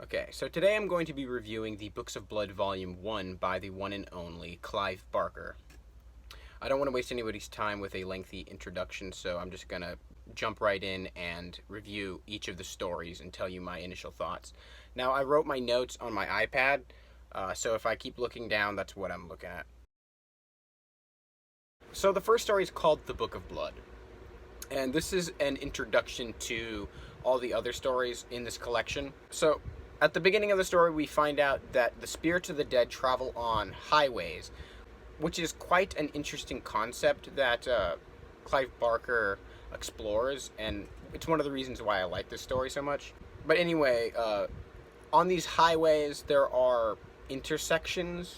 Okay, so today I'm going to be reviewing the Books of Blood Volume 1 by the one and only Clive Barker. I don't want to waste anybody's time with a lengthy introduction, so I'm just going to jump right in and review each of the stories and tell you my initial thoughts. Now, I wrote my notes on my iPad, so if I keep looking down, that's what I'm looking at. So the first story is called The Book of Blood, and this is an introduction to all the other stories in this collection. So at the beginning of the story, we find out that the spirits of the dead travel on highways, which is quite an interesting concept that Clive Barker explores, and it's one of the reasons why I like this story so much. But anyway, on these highways, there are intersections,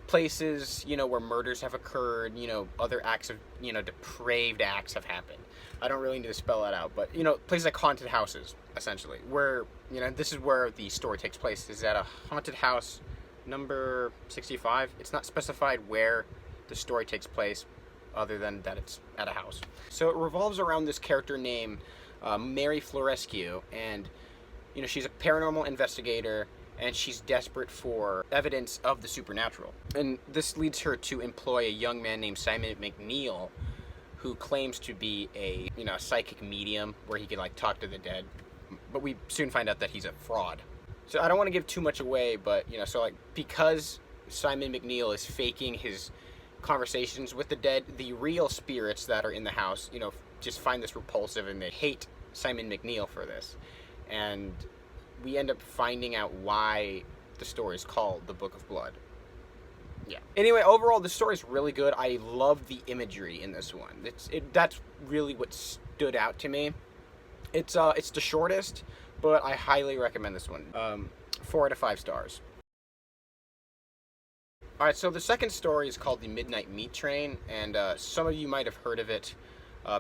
places, where murders have occurred, other acts of, depraved acts have happened. I don't really need to spell that out, but, places like haunted houses, essentially, where, this is where the story takes place, is at a haunted house number 65. It's not specified where the story takes place, other than that it's at a house. So it revolves around this character named Mary Florescu, and, she's a paranormal investigator, and she's desperate for evidence of the supernatural. And this leads her to employ a young man named Simon McNeil, who claims to be a psychic medium where he can talk to the dead, but we soon find out that he's a fraud. So I don't want to give too much away, but because Simon McNeil is faking his conversations with the dead, the real spirits that are in the house, just find this repulsive and they hate Simon McNeil for this. And we end up finding out why the story is called The Book of Blood. Yeah. Anyway, overall, the story is really good. I love the imagery in this one. That's really what stood out to me. It's the shortest, but I highly recommend this one. 4 out of 5 stars. All right, so the second story is called The Midnight Meat Train, and some of you might have heard of it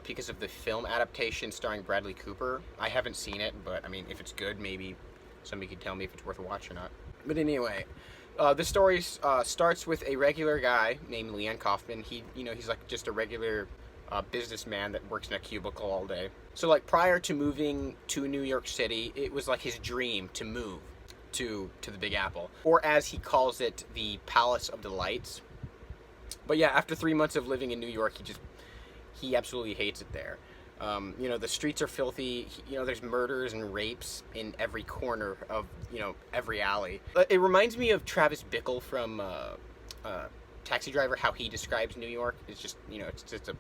because of the film adaptation starring Bradley Cooper. I haven't seen it, but if it's good, maybe somebody could tell me if it's worth a watch or not. But anyway, the story starts with a regular guy named Leon Kaufman. He's just a regular businessman that works in a cubicle all day. So prior to moving to New York City, it was his dream to move to the Big Apple, or as he calls it, the Palace of Delights. But yeah, after 3 months of living in New York, he absolutely hates it there. The streets are filthy. There's murders and rapes in every corner of, every alley. It reminds me of Travis Bickle from Taxi Driver, how he describes New York. It's just, it's just a,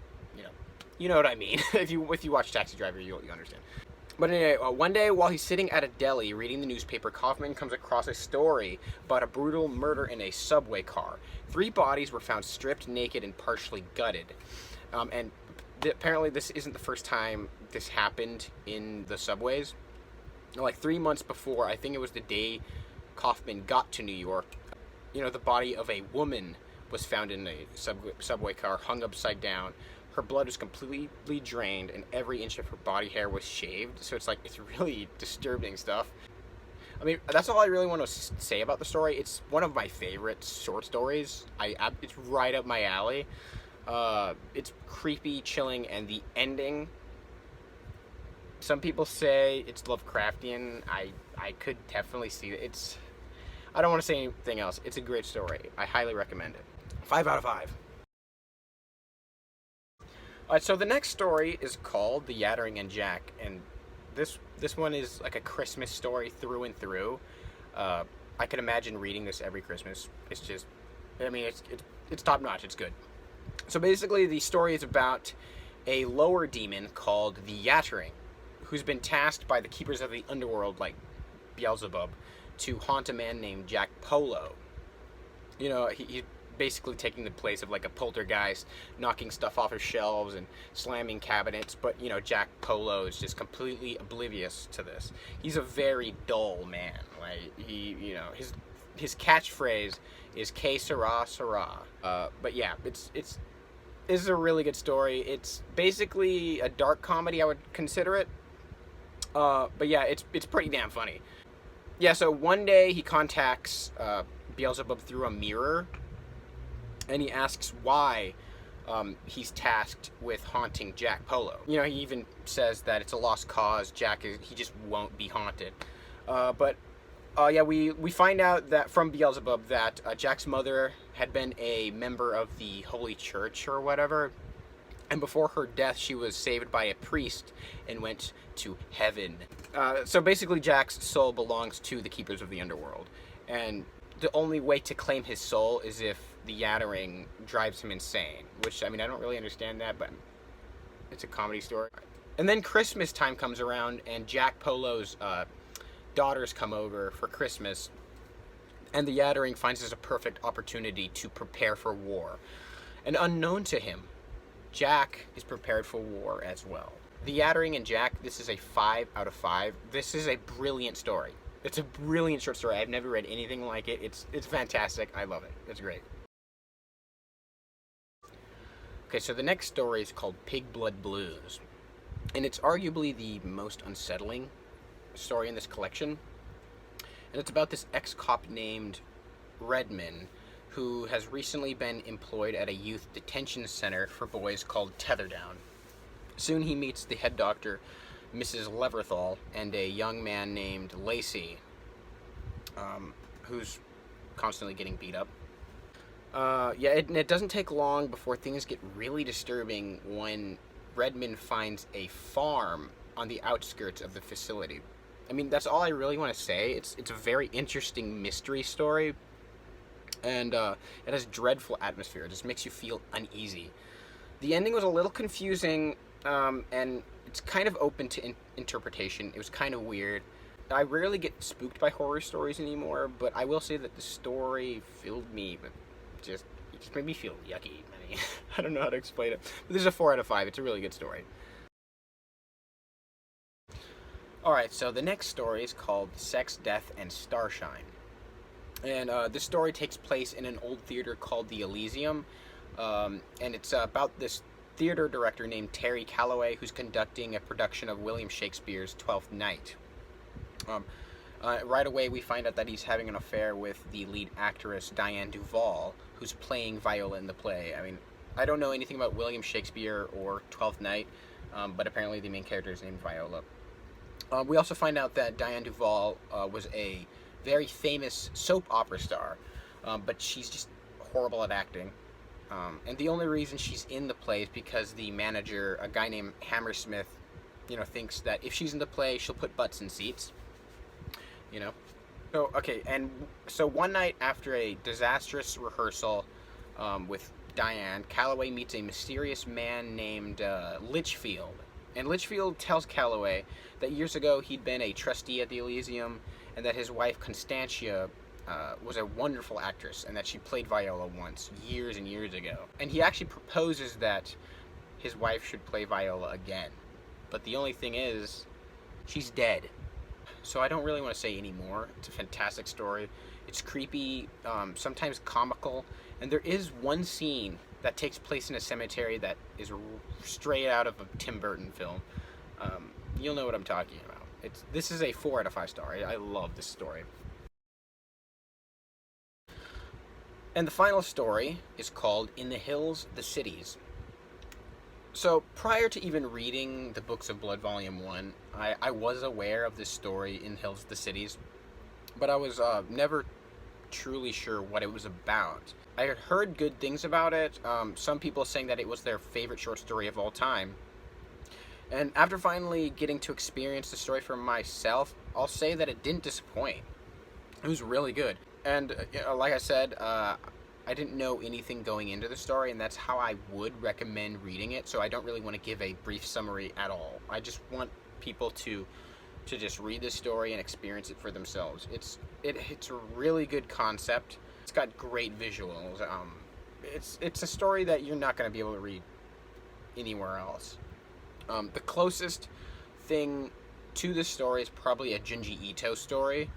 you know what I mean. If you watch Taxi Driver, you understand. But anyway, one day while he's sitting at a deli reading the newspaper, Kaufman comes across a story about a brutal murder in a subway car. 3 bodies were found stripped naked and partially gutted. And apparently this isn't the first time this happened in the subways. 3 months before, I think it was the day Kaufman got to New York, the body of a woman was found in a subway car, hung upside down. Her blood was completely drained, and every inch of her body hair was shaved. So it's really disturbing stuff. That's all I really want to say about the story. It's one of my favorite short stories. It's right up my alley. It's creepy, chilling, and the ending, some people say it's Lovecraftian. I could definitely see it. I don't want to say anything else. It's a great story. I highly recommend it. 5 out of 5. Alright, so the next story is called The Yattering and Jack, and this one is like a Christmas story through and through. I could imagine reading this every Christmas. It's just, it's top notch. It's good. So basically, the story is about a lower demon called the Yattering, who's been tasked by the keepers of the underworld, like Beelzebub, to haunt a man named Jack Polo. He's basically taking the place of a poltergeist, knocking stuff off his shelves and slamming cabinets, but Jack Polo is just completely oblivious to this. He's a very dull man. His catchphrase is "Que sera, sera." But yeah, it's a really good story. It's basically a dark comedy, I would consider it. But yeah, it's pretty damn funny. Yeah, so one day he contacts Beelzebub through a mirror, and he asks why he's tasked with haunting Jack Polo. He even says that it's a lost cause. He just won't be haunted. But yeah, we find out that from Beelzebub that Jack's mother had been a member of the Holy Church or whatever, and before her death, she was saved by a priest and went to heaven. So basically, Jack's soul belongs to the keepers of the underworld, and the only way to claim his soul is if the Yattering drives him insane. Which, I mean, I don't really understand that, but it's a comedy story. And then Christmas time comes around, and Jack Polo's daughters come over for Christmas, and the Yattering finds this a perfect opportunity to prepare for war. And unknown to him, Jack is prepared for war as well. The Yattering and Jack, this is a 5 out of 5. This is a brilliant story. It's a brilliant short story. I've never read anything like it. It's fantastic. I love it. It's great. Okay, so the next story is called Pig Blood Blues. And it's arguably the most unsettling story in this collection. And it's about this ex-cop named Redman, who has recently been employed at a youth detention center for boys called Tetherdown. Soon he meets the head doctor, Mrs. Leverthal, and a young man named Lacey, who's constantly getting beat up. Yeah, it doesn't take long before things get really disturbing when Redman finds a farm on the outskirts of the facility. I mean, that's all I really want to say. It's a very interesting mystery story, and it has dreadful atmosphere. It just makes you feel uneasy. The ending was a little confusing, and it's kind of open to interpretation. It was kind of weird. I rarely get spooked by horror stories anymore, but I will say that the story filled me with it just made me feel yucky. I mean, I don't know how to explain it. But this is a 4 out of 5. It's a really good story. Alright, so the next story is called Sex, Death, and Starshine. And this story takes place in an old theater called the Elysium. And it's about this theater director named Terry Calloway who's conducting a production of William Shakespeare's Twelfth Night. Right away, we find out that he's having an affair with the lead actress Diane Duvall, who's playing Viola in the play. I mean, I don't know anything about William Shakespeare or Twelfth Night, but apparently the main character is named Viola. We also find out that Diane Duvall was a very famous soap opera star, but she's just horrible at acting. And the only reason she's in the play is because the manager, a guy named Hammersmith, thinks that if she's in the play, she'll put butts in seats. So, okay, and so one night after a disastrous rehearsal with Diane, Calloway meets a mysterious man named Litchfield. And Litchfield tells Calloway that years ago he'd been a trustee at the Elysium, and that his wife Constantia was a wonderful actress, and that she played Viola once, years and years ago. And he actually proposes that his wife should play Viola again. But the only thing is, she's dead. So I don't really want to say any more. It's a fantastic story. It's creepy, sometimes comical, and there is one scene that takes place in a cemetery that is straight out of a Tim Burton film. You'll know what I'm talking about. This is a 4 out of 5 star. I love this story. And the final story is called In the Hills, the Cities. So, prior to even reading the Books of Blood Volume 1, I was aware of this story in Hills, the Cities, but I was never truly sure what it was about. I had heard good things about it, some people saying that it was their favorite short story of all time. And after finally getting to experience the story for myself, I'll say that it didn't disappoint. It was really good. And like I said, I didn't know anything going into the story, and that's how I would recommend reading it, so I don't really want to give a brief summary at all. I just want people to just read this story and experience it for themselves. It's a really good concept. It's got great visuals. It's a story that you're not going to be able to read anywhere else. The closest thing to this story is probably a Junji Ito story.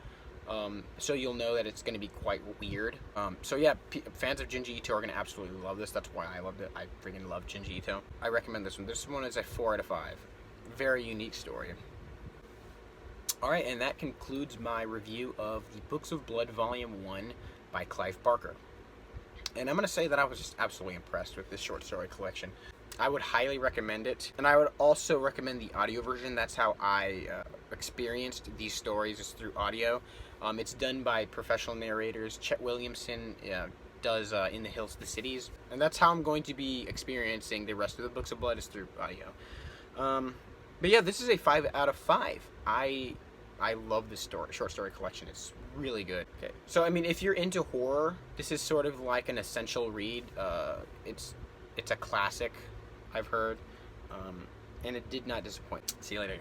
So you'll know that it's going to be quite weird. So yeah, fans of Junji Ito are going to absolutely love this. That's why I loved it. I freaking love Junji Ito. I recommend this one. This one is a 4 out of 5. Very unique story. Alright, and that concludes my review of the Books of Blood Volume 1 by Clive Barker. And I'm going to say that I was just absolutely impressed with this short story collection. I would highly recommend it, and I would also recommend the audio version. That's how I experienced these stories is through audio. It's done by professional narrators. Chet Williamson does In the Hills, the Cities, and that's how I'm going to be experiencing the rest of the Books of Blood, is through audio. But yeah, this is a 5 out of 5. I love this short story collection. It's really good. Okay, so I mean, if you're into horror, this is sort of like an essential read. It's a classic, I've heard, and it did not disappoint. See you later.